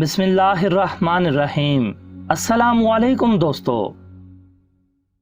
बिस्मिल्लाहिर्रहमानिर्रहीम। अस्सलामुअलैकुम दोस्तों।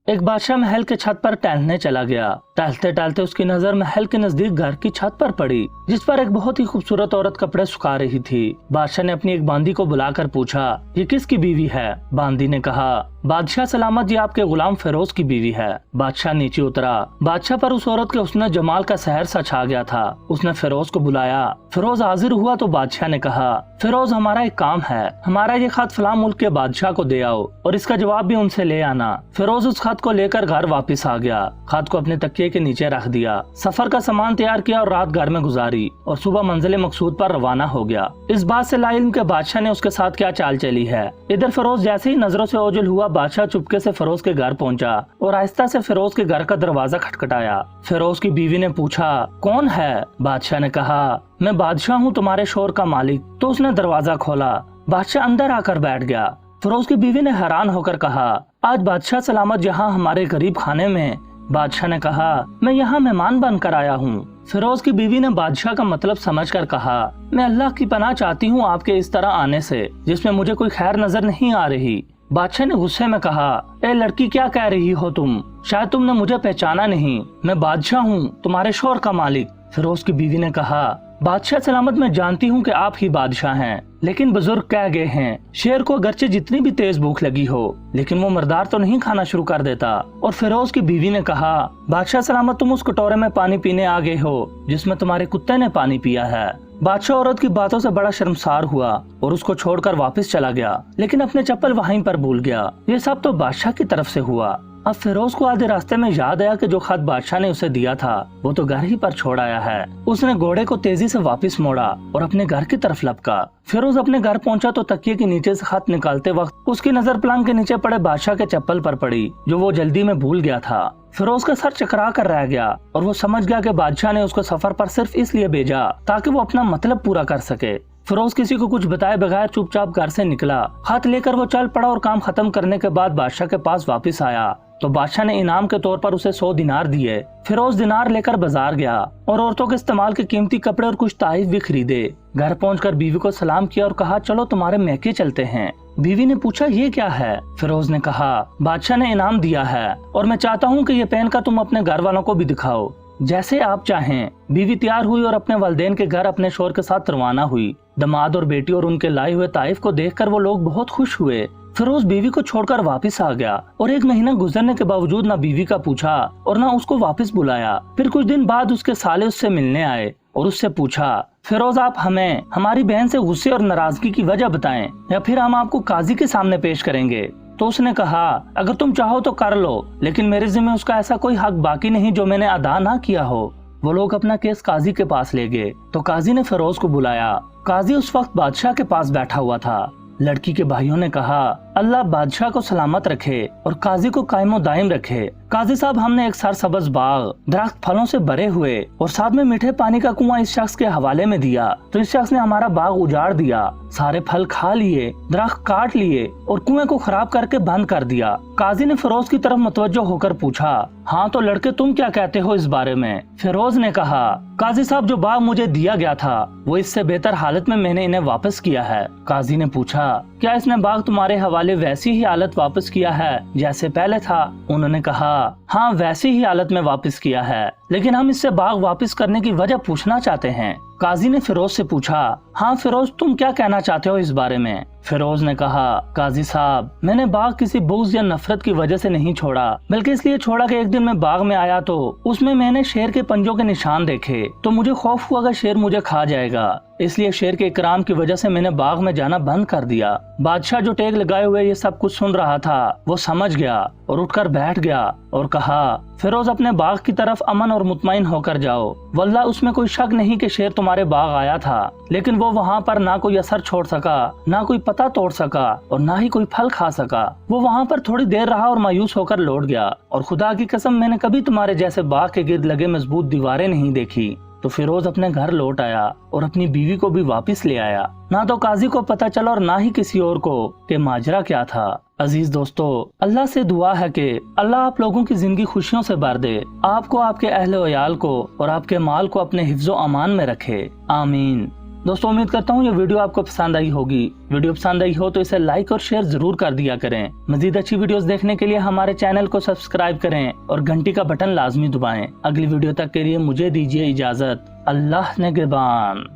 एक बादशाह महल के छत पर टहलने चला गया। टहलते टहलते उसकी नजर महल के नजदीक घर की छत पर पड़ी, जिस पर एक बहुत ही खूबसूरत औरत कपड़े सुखा रही थी। बादशाह ने अपनी एक बांदी को बुलाकर पूछा, ये किसकी बीवी है? बांदी ने कहा, बादशाह सलामत, ये आपके गुलाम फिरोज की बीवी है। बादशाह नीचे उतरा। बादशाह पर उस औरत के हुस्न जमाल का सहर सा छा गया था। उसने फिरोज को बुलाया। फिरोज हाजिर हुआ तो बादशाह ने कहा, फिरोज, हमारा एक काम है। हमारा ये खत फलां मुल्क के बादशाह को दे आओ और इसका जवाब भी उनसे ले आना। फिरोज उस खत को लेकर घर वापस आ गया। खत को अपने तकिए के नीचे रख दिया। सफर का सामान तैयार किया और रात घर में गुजारी और सुबह मंजिल मकसूद पर रवाना हो गया। इस बात से लाइल्म के बादशाह ने उसके साथ क्या चाल चली है। इधर फिरोज जैसे ही नजरों से ओझल हुआ, बादशाह चुपके से फिरोज के घर पहुंचा और आहिस्ता से फिरोज के घर का दरवाजा खटखटाया। फिरोज की बीवी ने पूछा, कौन है? बादशाह ने कहा, मैं बादशाह हूँ, तुम्हारे शोर का मालिक। तो उसने दरवाजा खोला। बादशाह अंदर आकर बैठ गया। फिरोज की बीवी ने हैरान होकर कहा, आज बादशाह सलामत यहाँ हमारे गरीब खाने में? बादशाह ने कहा, मैं यहाँ मेहमान बनकर आया हूँ। फिरोज की बीवी ने बादशाह का मतलब समझकर कहा, मैं अल्लाह की पनाह चाहती हूँ आपके इस तरह आने से, जिसमें मुझे कोई खैर नजर नहीं आ रही। बादशाह ने गुस्से में कहा, ए लड़की, क्या कह रही हो तुम? शायद तुमने मुझे पहचाना नहीं। मैं बादशाह हूँ, तुम्हारे शोर का मालिक। फिरोज की बीवी ने कहा, बादशाह सलामत, मैं जानती हूँ कि आप ही बादशाह हैं, लेकिन बुजुर्ग कह गए हैं, शेर को अगरचे जितनी भी तेज भूख लगी हो, लेकिन वो मर्दार तो नहीं खाना शुरू कर देता। और फिरोज की बीवी ने कहा, बादशाह सलामत, तुम उस कटोरे में पानी पीने आ गए हो जिसमें तुम्हारे कुत्ते ने पानी पिया है। बादशाह औरत की बातों से बड़ा शर्मसार हुआ और उसको छोड़कर वापस चला गया, लेकिन अपने चप्पल वहीं पर भूल गया। ये सब तो बादशाह की तरफ से हुआ। अब फिरोज को आधे रास्ते में याद आया कि जो खत बादशाह ने उसे दिया था वो तो घर ही पर छोड़ आया है। उसने घोड़े को तेजी से वापस मोड़ा और अपने घर की तरफ लपका। फिरोज अपने घर पहुंचा तो तकिए के नीचे से खत निकालते वक्त उसकी नजर पलंग के नीचे पड़े बादशाह के चप्पल पर पड़ी, जो वो जल्दी में भूल गया था। फिरोज का सर चकरा कर रह गया और वो समझ गया कि बादशाह ने उसको सफर पर सिर्फ इसलिए भेजा ताकि वो अपना मतलब पूरा कर सके। फिरोज किसी को कुछ बताए बगैर चुपचाप घर से निकला। खत लेकर वो चल पड़ा और काम खत्म करने के बाद बादशाह के पास वापस आया तो बादशाह ने इनाम के तौर पर उसे 100 दिनार दिए। फिरोज दिनार लेकर बाजार गया और औरतों के इस्तेमाल के कीमती कपड़े और कुछ तोहफे भी खरीदे। घर पहुंचकर बीवी को सलाम किया और कहा, चलो तुम्हारे मैके चलते हैं। बीवी ने पूछा, ये क्या है? फिरोज ने कहा, बादशाह ने इनाम दिया है और मैं चाहता हूँ कि ये पहनकर तुम अपने घर वालों को भी दिखाओ। जैसे आप चाहें। बीवी तैयार हुई और अपने वालिदैन के घर अपने शोहर के साथ रवाना हुई। दामाद और बेटी और उनके लाए हुए तोहफे को देखकर वो लोग बहुत खुश हुए। फिरोज बीवी को छोड़कर वापस आ गया और एक महीना गुजरने के बावजूद ना बीवी का पूछा और ना उसको वापस बुलाया। फिर कुछ दिन बाद उसके साले उससे मिलने आए और उससे पूछा, फिरोज, आप हमें हमारी बहन से गुस्से और नाराजगी की वजह बताएं या फिर हम आपको काजी के सामने पेश करेंगे। तो उसने कहा, अगर तुम चाहो तो कर लो, लेकिन मेरे जिम्मे उसका ऐसा कोई हक बाकी नहीं जो मैंने अदा ना किया हो। वो लोग अपना केस काजी के पास ले गए तो काजी ने फिरोज को बुलाया। काजी उस वक्त बादशाह के पास बैठा हुआ था। लड़की के भाइयों ने कहा, अल्लाह बादशाह को सलामत रखे और काजी को कायमो दायम रखे। काजी साहब, हमने एक सरसब्ज बाग, दरख्त फलों से भरे हुए और साथ में मीठे पानी का कुआं इस शख्स के हवाले में दिया, तो इस शख्स ने हमारा बाग उजाड़ दिया, सारे फल खा लिए, दरख्त काट लिए और कुएं को खराब करके बंद कर दिया। काजी ने फिरोज की तरफ मुतवज्जो होकर पूछा, हाँ तो लड़के, तुम क्या कहते हो इस बारे में? फिरोज ने कहा, काजी साहब, जो बाग मुझे दिया गया था वो इससे बेहतर हालत में मैंने इन्हें वापस किया है। काजी ने पूछा, क्या इसने बाग तुम्हारे हवाले वैसी ही हालत वापस किया है जैसे पहले था? उन्होंने कहा, हाँ, वैसी ही हालत में वापस किया है, लेकिन हम इससे बाग वापस करने की वजह पूछना चाहते हैं। काजी ने फिरोज से पूछा, हाँ फिरोज, तुम क्या कहना चाहते हो इस बारे में? फिरोज ने कहा, काजी साहब, मैंने बाग किसी बुग़्ज़ या नफरत की वजह से नहीं छोड़ा, बल्कि इसलिए छोड़ा कि एक दिन मैं बाग में आया तो उसमें मैंने शेर के पंजों के निशान देखे, तो मुझे खौफ हुआ कि शेर मुझे खा जाएगा, इसलिए शेर के इकराम की वजह से मैंने बाग में जाना बंद कर दिया। बादशाह जो टेक लगाए हुए ये सब कुछ सुन रहा था वो समझ गया और उठकर बैठ गया और कहा, फिरोज, अपने बाग की तरफ अमन और मुतमईन होकर जाओ। वल्लाह उसमें कोई शक नहीं कि शेर तुम्हारे बाग आया था, लेकिन वो वहाँ पर ना कोई असर छोड़ सका, ना कोई पत्ता तोड़ सका और ना ही कोई फल खा सका। वो वहाँ पर थोड़ी देर रहा और मायूस होकर लौट गया और खुदा की कसम, मैंने कभी तुम्हारे जैसे बाग के गिर्द लगे मजबूत दीवारें नहीं देखी। तो फिरोज अपने घर लौट आया और अपनी बीवी को भी वापस ले आया। ना तो काजी को पता चला और ना ही किसी और को कि माजरा क्या था। अजीज दोस्तों, अल्लाह से दुआ है कि अल्लाह आप लोगों की जिंदगी खुशियों से भर दे, आपको, आपके अहले वयाल को और आपके माल को अपने हिफ्ज़ो अमान में रखे। आमीन। दोस्तों उम्मीद करता हूँ ये वीडियो आपको पसंद आई होगी। वीडियो पसंद आई हो तो इसे लाइक और शेयर जरूर कर दिया करें। मजीद अच्छी वीडियोस देखने के लिए हमारे चैनल को सब्सक्राइब करें और घंटी का बटन लाजमी दबाएं। अगली वीडियो तक के लिए मुझे दीजिए इजाजत। अल्लाह निगहबान।